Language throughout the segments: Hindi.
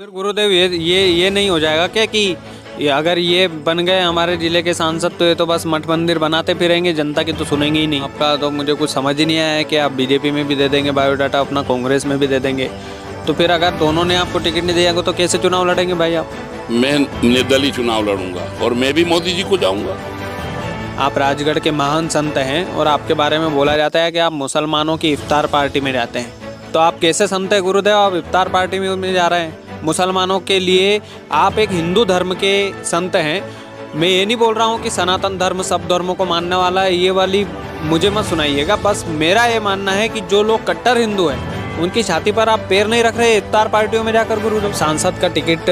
फिर गुरुदेव ये नहीं हो जाएगा क्या कि अगर ये बन गए हमारे जिले के सांसद तो ये तो बस मठ मंदिर बनाते फिरेंगे, जनता की तो सुनेंगे ही नहीं। आपका तो मुझे कुछ समझ ही नहीं आया है कि आप बीजेपी में भी दे देंगे बायोडाटा अपना, कांग्रेस में भी दे देंगे, तो फिर अगर दोनों ने आपको टिकट नहीं दिया तो कैसे चुनाव लड़ेंगे भाई आप? मैं निर्दलीय चुनाव लड़ूंगा और मैं भी मोदी जी को जाऊंगा। आप राजगढ़ के महान संत हैं और आपके बारे में बोला जाता है कि आप मुसलमानों की इफ्तार पार्टी में जाते हैं, तो आप कैसे संत है गुरुदेव, आप इफ्तार पार्टी में जा रहे हैं मुसलमानों के लिए? आप एक हिंदू धर्म के संत हैं। मैं ये नहीं बोल रहा हूँ कि सनातन धर्म सब धर्मों को मानने वाला है, ये वाली मुझे मत सुनाइएगा। बस मेरा ये मानना है कि जो लोग कट्टर हिंदू हैं उनकी छाती पर आप पैर नहीं रख रहे इफ्तार पार्टियों में जाकर गुरुदेव। सांसद का टिकट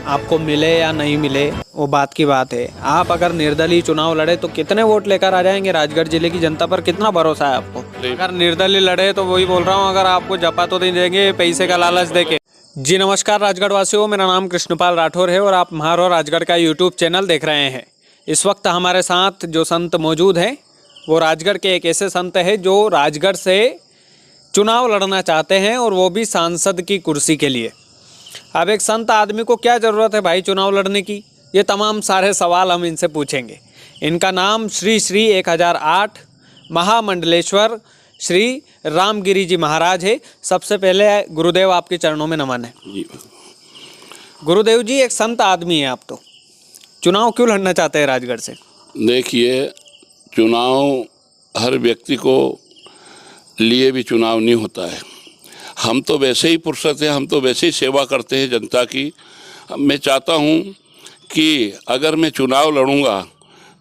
आपको मिले या नहीं मिले वो बात की बात है। आप अगर निर्दलीय चुनाव लड़े तो कितने वोट लेकर आ जाएंगे? राजगढ़ जिले की जनता पर कितना भरोसा है आपको? अगर निर्दलीय लड़े तो वही बोल रहा हूँ, अगर आपको जपा तो नहीं देंगे पैसे का लालच देके। जी नमस्कार राजगढ़ वासियों, मेरा नाम कृष्णपाल राठौर है और आप म्हारो राजगढ़ का यूट्यूब चैनल देख रहे हैं। इस वक्त हमारे साथ जो संत मौजूद हैं वो राजगढ़ के एक ऐसे संत हैं जो राजगढ़ से चुनाव लड़ना चाहते हैं और वो भी सांसद की कुर्सी के लिए। अब एक संत आदमी को क्या ज़रूरत है भाई चुनाव लड़ने की? ये तमाम सारे सवाल हम इनसे पूछेंगे। इनका नाम श्री श्री 1008 महामंडलेश्वर श्री रामगिरी जी महाराज है। सबसे पहले गुरुदेव आपके चरणों में नमन है। जी गुरुदेव जी, एक संत आदमी है आप, तो चुनाव क्यों लड़ना चाहते हैं राजगढ़ से? देखिए, चुनाव हर व्यक्ति को लिए भी चुनाव नहीं होता है। हम तो वैसे ही फुर्सत है, हम तो वैसे ही सेवा करते हैं जनता की। मैं चाहता हूँ कि अगर मैं चुनाव लड़ूंगा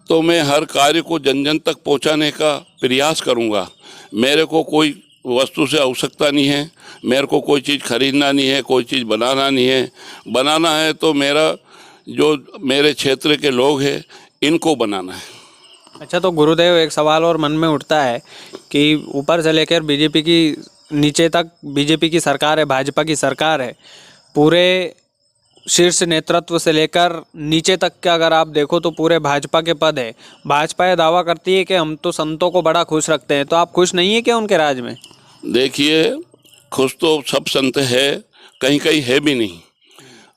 तो मैं हर कार्य को जन जन तक पहुँचाने का प्रयास करूँगा। मेरे को कोई वस्तु से आवश्यकता नहीं है, मेरे को कोई चीज़ खरीदना नहीं है, कोई चीज़ बनाना नहीं है। बनाना है तो मेरा जो मेरे क्षेत्र के लोग हैं इनको बनाना है। अच्छा, तो गुरुदेव एक सवाल और मन में उठता है कि ऊपर से लेकर बीजेपी की नीचे तक बीजेपी की सरकार है, भाजपा की सरकार है, पूरे शीर्ष नेतृत्व से लेकर नीचे तक का अगर आप देखो तो पूरे भाजपा के पद है। भाजपा ये दावा करती है कि हम तो संतों को बड़ा खुश रखते हैं, तो आप खुश नहीं है क्या उनके राज में? देखिए, खुश तो सब संत है, कहीं कहीं है भी नहीं।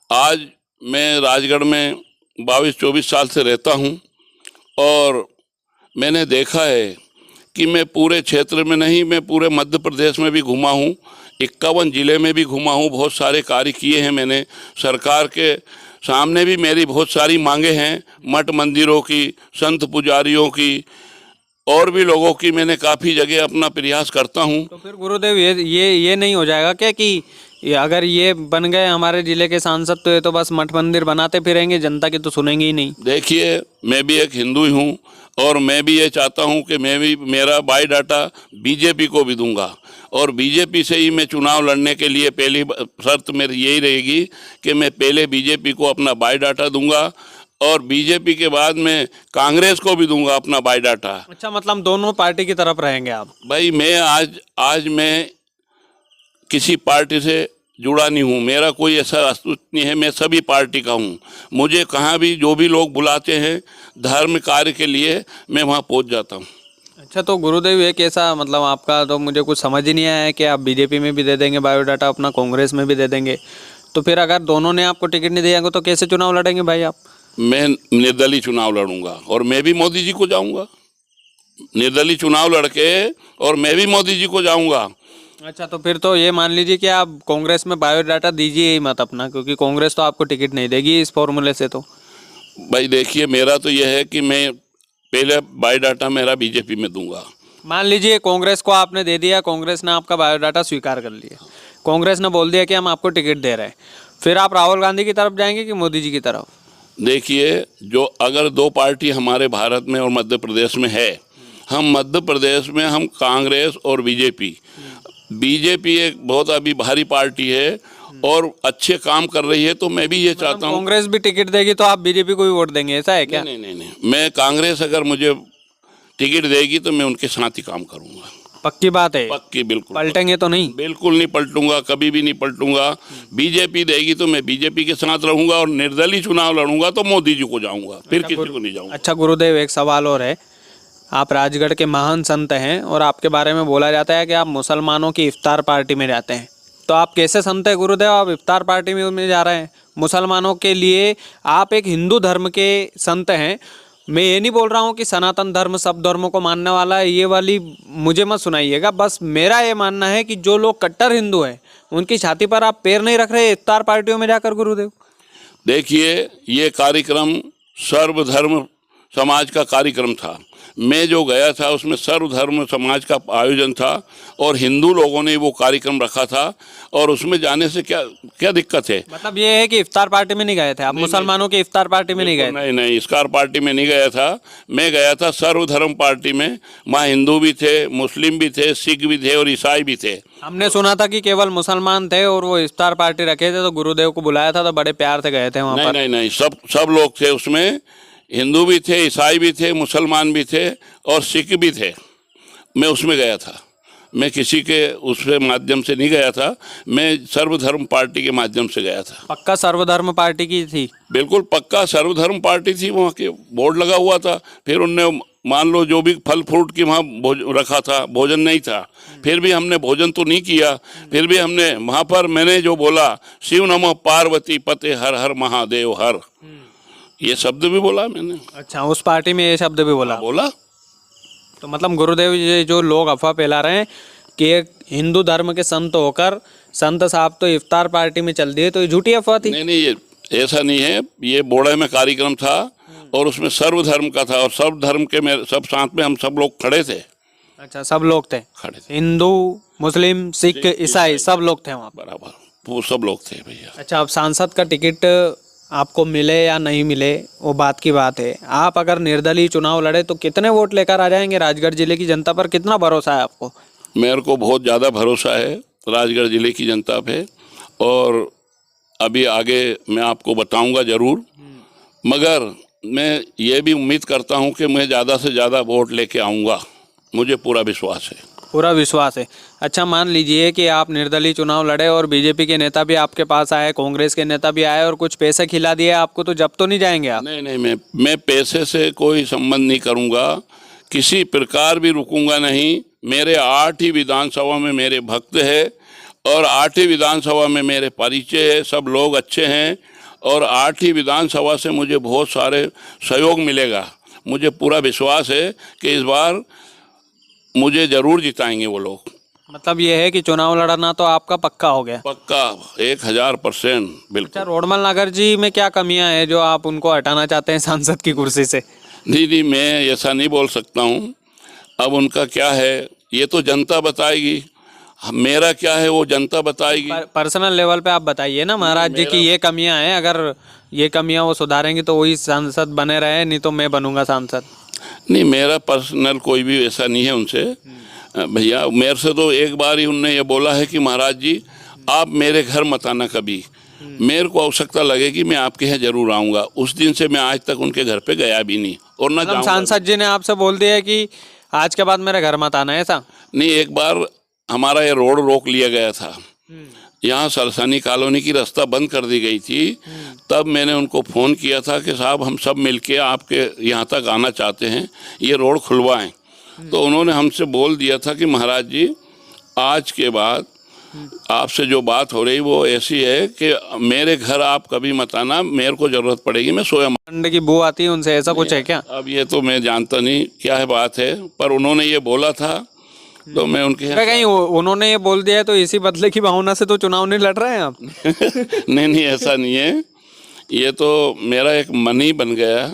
आज मैं राजगढ़ में 22-24 साल से रहता हूँ और मैंने देखा है कि मैं पूरे क्षेत्र में नहीं, मैं पूरे मध्य प्रदेश में भी घूमा हूँ, 51 जिले में भी घूमा हूँ, बहुत सारे कार्य किए हैं मैंने। सरकार के सामने भी मेरी बहुत सारी मांगे हैं, मठ मंदिरों की, संत पुजारियों की और भी लोगों की। मैंने काफ़ी जगह अपना प्रयास करता हूँ। तो फिर गुरुदेव ये नहीं हो जाएगा क्या कि अगर ये बन गए हमारे जिले के सांसद तो ये तो बस मठ मंदिर बनाते फिरेंगे, जनता की तो सुनेंगे ही नहीं? देखिए, मैं भी एक हिंदू ही हूँ और मैं भी ये चाहता हूँ कि मैं भी मेरा बायोडाटा बीजेपी को भी दूंगा और बीजेपी से ही मैं चुनाव लड़ने के लिए पहली शर्त मेरी यही रहेगी कि मैं पहले बीजेपी को अपना बायोडाटा दूंगा और बीजेपी के बाद मैं कांग्रेस को भी दूंगा अपना बायोडाटा। अच्छा, मतलब दोनों पार्टी की तरफ रहेंगे आप? भाई, मैं आज मैं किसी पार्टी से जुड़ा नहीं हूँ, मेरा कोई ऐसा अस्तित्व नहीं है, मैं सभी पार्टी का हूँ। मुझे कहाँ भी जो भी लोग बुलाते हैं धर्म कार्य के लिए मैं वहाँ पहुँच जाता हूँ। अच्छा, तो गुरुदेव एक ऐसा मतलब आपका तो मुझे कुछ समझ ही नहीं आया है कि आप बीजेपी में भी दे देंगे बायोडाटा अपना, कांग्रेस में भी दे देंगे, तो फिर अगर दोनों ने आपको टिकट नहीं दिया तो कैसे चुनाव लड़ेंगे भाई आप? मैं निर्दलीय चुनाव लड़ूंगा और मैं भी मोदी जी को जाऊंगा। निर्दलीय चुनाव लड़के और मैं भी मोदी जी को जाऊंगा। अच्छा, तो फिर तो ये मान लीजिए कि आप कांग्रेस में बायोडाटा दीजिए ही मत अपना, क्योंकि कांग्रेस तो आपको टिकट नहीं देगी इस फॉर्मूले से। तो भाई देखिए, मेरा तो यह है कि मैं पहले बायोडाटा मेरा बीजेपी में दूंगा। मान लीजिए कांग्रेस को आपने दे दिया, कांग्रेस ने आपका बायोडाटा स्वीकार कर लिया, कांग्रेस ने बोल दिया कि हम आपको टिकट दे रहे हैं, फिर आप राहुल गांधी की तरफ जाएंगे कि मोदी जी की तरफ? देखिए, जो अगर दो पार्टी हमारे भारत में और मध्य प्रदेश में है, हम मध्य प्रदेश में हम कांग्रेस और बीजेपी एक बहुत अभी भारी पार्टी है और अच्छे काम कर रही है, तो मैं भी ये चाहता हूँ। कांग्रेस भी टिकट देगी तो आप बीजेपी को भी वोट देंगे, ऐसा है क्या? नहीं, मैं कांग्रेस अगर मुझे टिकट देगी तो मैं उनके साथ ही काम करूँगा। पक्की बात है? पक्की, बिल्कुल। पलटेंगे तो नहीं? बिल्कुल नहीं पलटूंगा, कभी भी नहीं पलटूंगा। बीजेपी देगी तो मैं बीजेपी के साथ रहूंगा और निर्दलीय चुनाव लड़ूंगा तो मोदी जी को जाऊंगा, फिर किसी को नहीं जाऊंगा। अच्छा गुरुदेव, एक सवाल और है। आप राजगढ़ के महान संत हैं और आपके बारे में बोला जाता है कि आप मुसलमानों की इफ्तार पार्टी में जाते हैं, तो आप कैसे संत है गुरुदेव, आप इफ्तार पार्टी में जा रहे हैं? मुसलमानों के लिए आप एक हिंदू धर्म के संत हैं। मैं ये नहीं बोल रहा हूँ कि सनातन धर्म सब धर्मों को मानने वाला है, ये वाली मुझे मत सुनाइएगा। बस मेरा ये मानना है कि जो लोग कट्टर हिंदू हैं उनकी छाती पर आप पैर नहीं रख रहे इफ्तार पार्टियों में जाकर गुरुदेव। देखिए, ये कार्यक्रम सर्वधर्म समाज का कार्यक्रम था। मैं जो गया था उसमें सर्वधर्म समाज का आयोजन था और हिंदू लोगों ने वो कार्यक्रम रखा था, और उसमें जाने से क्या क्या दिक्कत है? मतलब ये है कि इफ्तार पार्टी में नहीं गए थे आप, मुसलमानों की इफ्तार पार्टी में नहीं गए थे? नहीं नहीं, इफ्तार पार्टी में नहीं गया था। मैं गया था सर्वधर्म पार्टी में। वहाँ हिंदू भी थे, मुस्लिम भी थे, सिख भी थे और ईसाई भी थे। हमने सुना था कि केवल मुसलमान थे और वो इफ्तार पार्टी रखे थे, तो गुरुदेव को बुलाया था तो बड़े प्यार से गए थे वहाँ पर। नहीं नहीं, सब लोग थे उसमें। हिंदू भी थे, ईसाई भी थे, मुसलमान भी थे और सिख भी थे। मैं उसमें गया था। मैं किसी के उसके माध्यम से नहीं गया था, मैं सर्वधर्म पार्टी के माध्यम से गया था। पक्का सर्वधर्म पार्टी की थी? बिल्कुल पक्का सर्वधर्म पार्टी थी। वहाँ के बोर्ड लगा हुआ था। फिर उनने मान लो जो भी फल फ्रूट की वहाँ रखा था, भोजन नहीं था, फिर भी हमने भोजन तो नहीं किया। फिर भी हमने वहाँ पर मैंने जो बोला, शिव नमः पार्वती पते हर हर महादेव हर, ये शब्द भी बोला मैंने। अच्छा, उस पार्टी में ये शब्द भी बोला? बोला। तो मतलब गुरुदेव, ये जो लोग अफवाह फैला रहे हैं कि एक हिंदू धर्म के संत होकर संत साहब तो इफ्तार पार्टी में चल दिए, तो ये झूठी अफवाह थी? नहीं नहीं, ये ऐसा नहीं है। ये बोड़े में कार्यक्रम था और उसमें सर्वधर्म का था, और सब धर्म के सब साथ में हम सब लोग खड़े थे। अच्छा, सब लोग थे? खड़े थे, हिंदू, मुस्लिम, सिख, ईसाई सब लोग थे वहाँ पर? बराबर, वो सब लोग थे भैया। अच्छा, अब सांसद का टिकट आपको मिले या नहीं मिले वो बात की बात है। आप अगर निर्दलीय चुनाव लड़े तो कितने वोट लेकर आ जाएंगे? राजगढ़ जिले की जनता पर कितना भरोसा है आपको? मेरे को बहुत ज़्यादा भरोसा है राजगढ़ जिले की जनता पे, और अभी आगे मैं आपको बताऊंगा ज़रूर। मगर मैं ये भी उम्मीद करता हूं कि मैं ज़्यादा से ज़्यादा वोट लेके आऊंगा, मुझे पूरा विश्वास है। पूरा विश्वास है? अच्छा, मान लीजिए कि आप निर्दलीय चुनाव लड़े और बीजेपी के नेता भी आपके पास आए, कांग्रेस के नेता भी आए और कुछ पैसे खिला दिए आपको, तो जब तो नहीं जाएंगे आप? नहीं नहीं, मैं पैसे से कोई संबंध नहीं करूंगा, किसी प्रकार भी रुकूंगा नहीं। मेरे 8 ही विधानसभा में मेरे भक्त है और 8 ही विधानसभा में मेरे परिचय है, सब लोग अच्छे हैं, और 8 ही विधानसभा से मुझे बहुत सारे सहयोग मिलेगा। मुझे पूरा विश्वास है कि इस बार मुझे ज़रूर जिताएंगे वो लोग। मतलब ये है कि चुनाव लड़ना तो आपका पक्का हो गया? पक्का, 1000% बिल्कुल। अच्छा, रोडमल नगर जी में क्या कमियां हैं जो आप उनको हटाना चाहते हैं सांसद की कुर्सी से? दीदी, मैं ऐसा नहीं बोल सकता हूँ। अब उनका क्या है ये तो जनता बताएगी, मेरा क्या है वो जनता बताएगी। पर्सनल लेवल पे आप बताइए ना महाराज जी की ये कमियां हैं, अगर ये कमियां वो सुधारेंगी तो वही सांसद बने रहे, नहीं तो मैं बनूंगा सांसद। नहीं, मेरा पर्सनल कोई भी ऐसा नहीं है उनसे भैया। मेरे से तो एक बार ही उनने ये बोला है कि महाराज जी आप मेरे घर मत आना कभी, मेरे को आवश्यकता लगेगी मैं आपके यहाँ जरूर आऊँगा। उस दिन से मैं आज तक उनके घर पे गया भी नहीं और ना जाऊँगा। सांसद जी ने आपसे बोल दिया है कि आज के बाद मेरे घर मत आना, ऐसा? नहीं, एक बार हमारा ये रोड रोक लिया गया था, यहाँ सरसानी कॉलोनी की रास्ता बंद कर दी गई थी। तब मैंने उनको फ़ोन किया था कि साहब हम सब मिलके आपके यहाँ तक आना चाहते हैं, ये रोड खुलवाएं। तो उन्होंने हमसे बोल दिया था कि महाराज जी आज के बाद आपसे जो बात हो रही वो ऐसी है कि मेरे घर आप कभी मत आना, मेरे को ज़रूरत पड़ेगी मैं सोया। ठंड की बू आती है उनसे, ऐसा कुछ है क्या? अब ये तो मैं जानता नहीं क्या है बात है, पर उन्होंने ये बोला था तो मैं उनके कहीं उन्होंने ये बोल दिया है तो इसी बदले की भावना से तो चुनाव नहीं लड़ रहे हैं आप? नहीं नहीं, ऐसा नहीं है। ये तो मेरा एक मन ही बन गया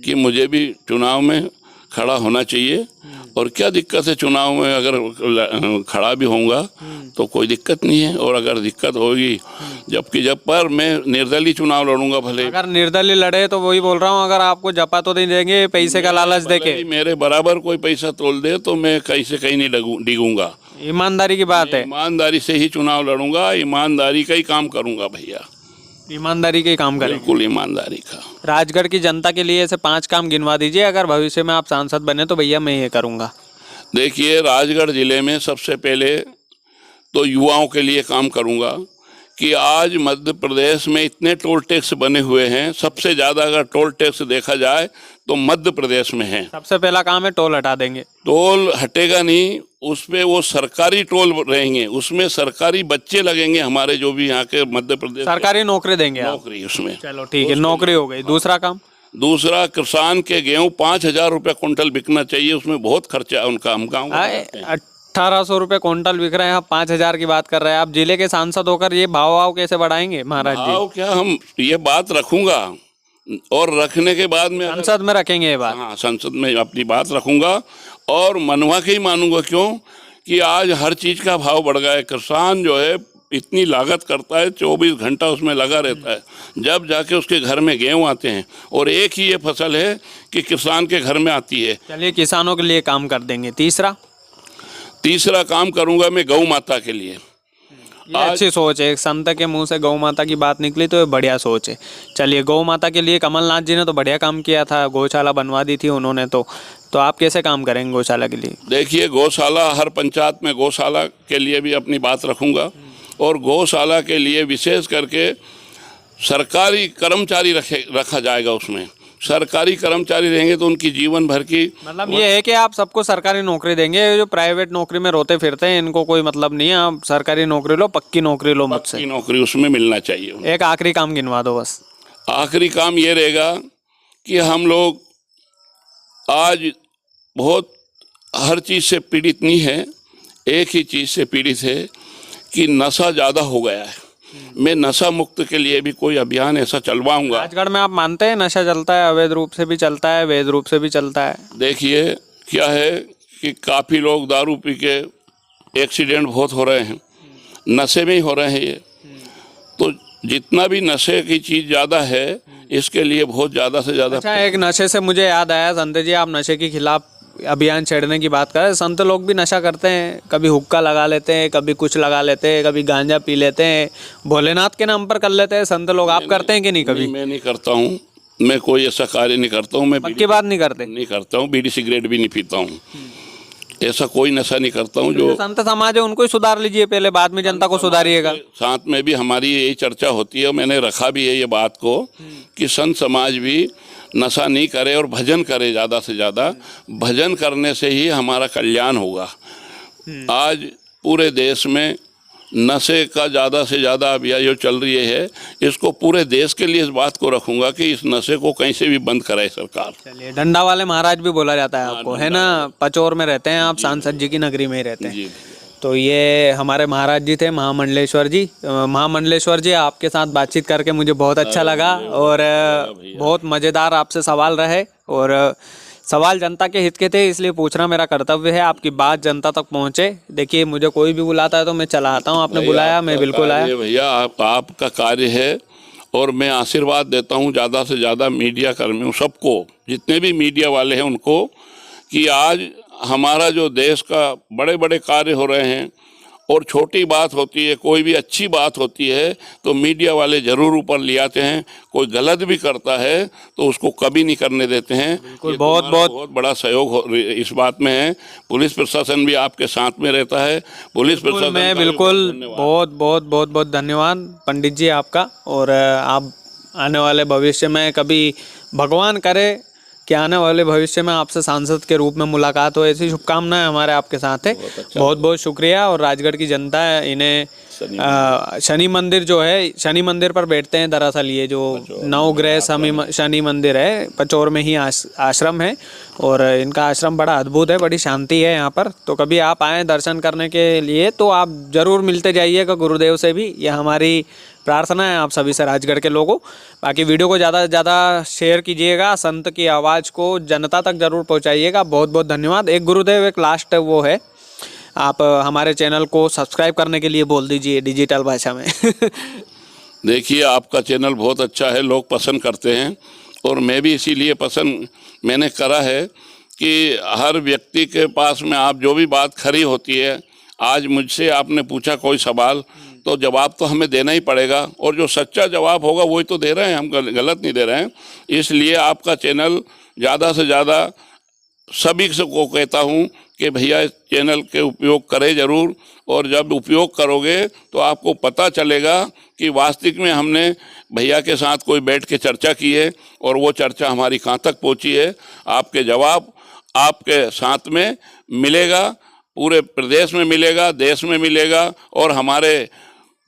कि मुझे भी चुनाव में खड़ा होना चाहिए। और क्या दिक्कत है चुनाव में, अगर खड़ा भी होऊंगा तो कोई दिक्कत नहीं है। और अगर दिक्कत होगी जब पर मैं निर्दलीय चुनाव लड़ूंगा भले। अगर निर्दलीय लड़े तो वही बोल रहा हूँ, अगर आपको जपा तो नहीं देंगे पैसे का लालच देके? मेरे बराबर कोई पैसा तोल दे तो मैं कहीं से कहीं नहीं डिगूंगा। ईमानदारी की बात है? ईमानदारी से ही चुनाव लड़ूंगा, ईमानदारी का ही काम करूंगा भैया। ईमानदारी के काम करें? बिल्कुल ईमानदारी का। राजगढ़ की जनता के लिए ऐसे 5 काम गिनवा दीजिए, अगर भविष्य में आप सांसद बने तो भैया मैं ये करूँगा। देखिए, राजगढ़ ज़िले में सबसे पहले तो युवाओं के लिए काम करूँगा कि आज मध्य प्रदेश में इतने टोल टैक्स बने हुए हैं, सबसे ज़्यादा अगर टोल टैक्स देखा जाए तो मध्य प्रदेश में है। सबसे पहला काम है टोल हटा देंगे। टोल हटेगा नहीं, उस पे वो सरकारी टोल रहेंगे, उसमें सरकारी बच्चे लगेंगे हमारे जो भी यहाँ के मध्य प्रदेश सरकारी नौकरी देंगे आप। नौकरी उसमें। चलो ठीक है, नौकरी हो गई। दूसरा काम? दूसरा, किसान के गेहूँ 5,000 रुपये कुंटल बिकना चाहिए, उसमें बहुत खर्चा है उनका। हम गाँव 1800 रुपये क्विंटल बिक रहे हैं, आप 5,000 की बात कर रहे हैं। आप जिले के सांसद होकर ये भाव कैसे बढ़ाएंगे महाराज जी? भाव क्या, हम ये बात रखूंगा और रखने के बाद में संसद में रखेंगे ये बात। हाँ, संसद में अपनी बात रखूंगा और मनवा के ही मानूंगा। क्यों कि आज हर चीज़ का भाव बढ़ गया है। किसान जो है इतनी लागत करता है, 24 घंटा उसमें लगा रहता है, जब जाके उसके घर में गेहूँ आते हैं। और एक ही ये फसल है कि किसान के घर में आती है। चलिए, किसानों के लिए काम कर देंगे। तीसरा काम करूंगा मैं गौ माता के लिए। ये अच्छी सोच है। एक संत के मुंह से गौ माता की बात निकली तो ये बढ़िया सोच है। चलिए, गौ माता के लिए कमलनाथ जी ने तो बढ़िया काम किया था, गौशाला बनवा दी थी उन्होंने। तो आप कैसे काम करेंगे गौशाला के लिए? देखिए, गौशाला, हर पंचायत में गौशाला के लिए भी अपनी बात रखूंगा। और गौशाला के लिए विशेष करके सरकारी कर्मचारी रखा जाएगा। उसमें सरकारी कर्मचारी रहेंगे तो उनकी जीवन भर की, मतलब ये है कि आप सबको सरकारी नौकरी देंगे। जो प्राइवेट नौकरी में रोते फिरते हैं इनको कोई मतलब नहीं है। आप सरकारी नौकरी लो, पक्की नौकरी लो मुझसे। पक्की नौकरी उसमें मिलना चाहिए उन्हें। एक आखिरी काम गिनवा दो बस। आखिरी काम ये रहेगा कि हम लोग आज बहुत हर चीज़ से पीड़ित नहीं है, एक ही चीज़ से पीड़ित है कि नशा ज़्यादा हो गया है। मैं नशा मुक्त के लिए भी कोई अभियान ऐसा चलवाऊंगा। राजगढ़ में आप मानते हैं नशा चलता है? अवैध रूप से भी चलता है, वैध रूप से भी चलता है। देखिए, क्या है कि काफ़ी लोग दारू पी के एक्सीडेंट बहुत हो रहे हैं, नशे में ही हो रहे हैं ये। तो जितना भी नशे की चीज़ ज़्यादा है, इसके लिए बहुत ज़्यादा से ज़्यादा। अच्छा, एक नशे से मुझे याद आया, संत जी आप नशे के खिलाफ अभियान छेड़ने की बात करें। संत लोग भी नशा करते हैं, कभी हुक्का लगा लेते हैं, कभी कुछ लगा लेते हैं, कभी गांजा पी लेते हैं, भोलेनाथ के नाम पर कर लेते हैं संत लोग। आप करते हैं कि नहीं कभी? मैं नहीं करता हूँ, मैं कोई ऐसा कार्य नहीं करता हूँ। मैं पक्की बात नहीं करते? नहीं करता हूँ, बीड़ी सिगरेट भी नहीं पीता हूँ, ऐसा कोई नशा नहीं करता हूँ। जो संत समाज है उनको ही सुधार लीजिए पहले, बाद में जनता को सुधारिएगा। साथ में भी हमारी यही चर्चा होती है, मैंने रखा भी है ये बात को कि संत समाज भी नशा नहीं करे और भजन करे ज़्यादा से ज़्यादा। भजन करने से ही हमारा कल्याण होगा। आज पूरे देश में नशे का ज़्यादा से ज़्यादा अभियान जो चल रही है, इसको पूरे देश के लिए इस बात को रखूंगा कि इस नशे को कहीं से भी बंद कराए सरकार। चलिए, डंडा वाले महाराज भी बोला जाता है आपको, है ना? पचौर में रहते हैं आप, सांसद जी की नगरी में ही रहते हैं। तो ये हमारे महाराज जी थे, महामंडलेश्वर जी। महामंडलेश्वर जी, आपके साथ बातचीत करके मुझे बहुत अच्छा लगा और बहुत मज़ेदार आपसे सवाल रहे। और सवाल जनता के हित के थे, इसलिए पूछना मेरा कर्तव्य है। आपकी बात जनता तक पहुंचे। देखिए, मुझे कोई भी बुलाता है तो मैं चला आता हूं। आपने बुलाया, मैं बिल्कुल आया। भैया, आपका कार्य है और मैं आशीर्वाद देता हूं ज़्यादा से ज़्यादा मीडिया कर्मियों सबको, जितने भी मीडिया वाले हैं उनको, कि आज हमारा जो देश का बड़े बड़े कार्य हो रहे हैं और छोटी बात होती है, कोई भी अच्छी बात होती है तो मीडिया वाले ज़रूर ऊपर ले आते हैं। कोई गलत भी करता है तो उसको कभी नहीं करने देते हैं। बहुत बड़ा सहयोग इस बात में है। पुलिस प्रशासन भी आपके साथ में रहता है। पुलिस प्रशासन मैं बिल्कुल बहुत बहुत बहुत बहुत धन्यवाद पंडित जी आपका। और आप आने वाले भविष्य में कभी भगवान करे कि आने वाले भविष्य में आपसे सांसद के रूप में मुलाकात हो, ऐसी शुभकामनाएं हमारे आपके साथ है। बहुत बहुत शुक्रिया। और राजगढ़ की जनता है, इन्हें शनि मंदिर जो है, शनि मंदिर पर बैठते हैं दरअसल। ये जो नवग्रह शनि मंदिर है, पचौर में ही आश्रम है और इनका आश्रम बड़ा अद्भुत है, बड़ी शांति है यहाँ पर। तो कभी आप आएँ दर्शन करने के लिए तो आप ज़रूर मिलते जाइएगा गुरुदेव से भी, यह हमारी प्रार्थना है आप सभी से, राजगढ़ के लोगों। बाकी वीडियो को ज़्यादा से ज़्यादा शेयर कीजिएगा, संत की आवाज़ को जनता तक ज़रूर पहुँचाइएगा। बहुत बहुत धन्यवाद। एक गुरुदेव, एक लास्ट वो है, आप हमारे चैनल को सब्सक्राइब करने के लिए बोल दीजिए डिजिटल भाषा में। देखिए, आपका चैनल बहुत अच्छा है, लोग पसंद करते हैं और मैं भी इसीलिए पसंद मैंने करा है कि हर व्यक्ति के पास में आप जो भी बात खरी होती है, आज मुझसे आपने पूछा कोई सवाल तो जवाब तो हमें देना ही पड़ेगा और जो सच्चा जवाब होगा वही तो दे रहे हैं, हम गलत नहीं दे रहे हैं। इसलिए आपका चैनल ज़्यादा से ज़्यादा सभी को कहता हूँ कि भैया इस चैनल के उपयोग करें ज़रूर, और जब उपयोग करोगे तो आपको पता चलेगा कि वास्तविक में हमने भैया के साथ कोई बैठ के चर्चा की है और वो चर्चा हमारी कहाँ तक पहुँची है। आपके जवाब आपके साथ में मिलेगा, पूरे प्रदेश में मिलेगा, देश में मिलेगा, और हमारे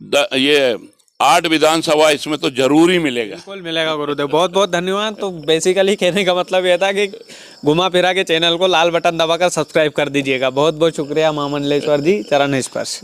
ये 8 विधानसभा इसमें तो जरूर ही मिलेगा। बिल्कुल मिलेगा गुरुदेव, बहुत बहुत धन्यवाद। तो बेसिकली कहने का मतलब यह था कि घुमा फिरा के चैनल को लाल बटन दबाकर सब्सक्राइब कर दीजिएगा। बहुत बहुत शुक्रिया महामंडलेश्वर जी, चरण स्पर्श।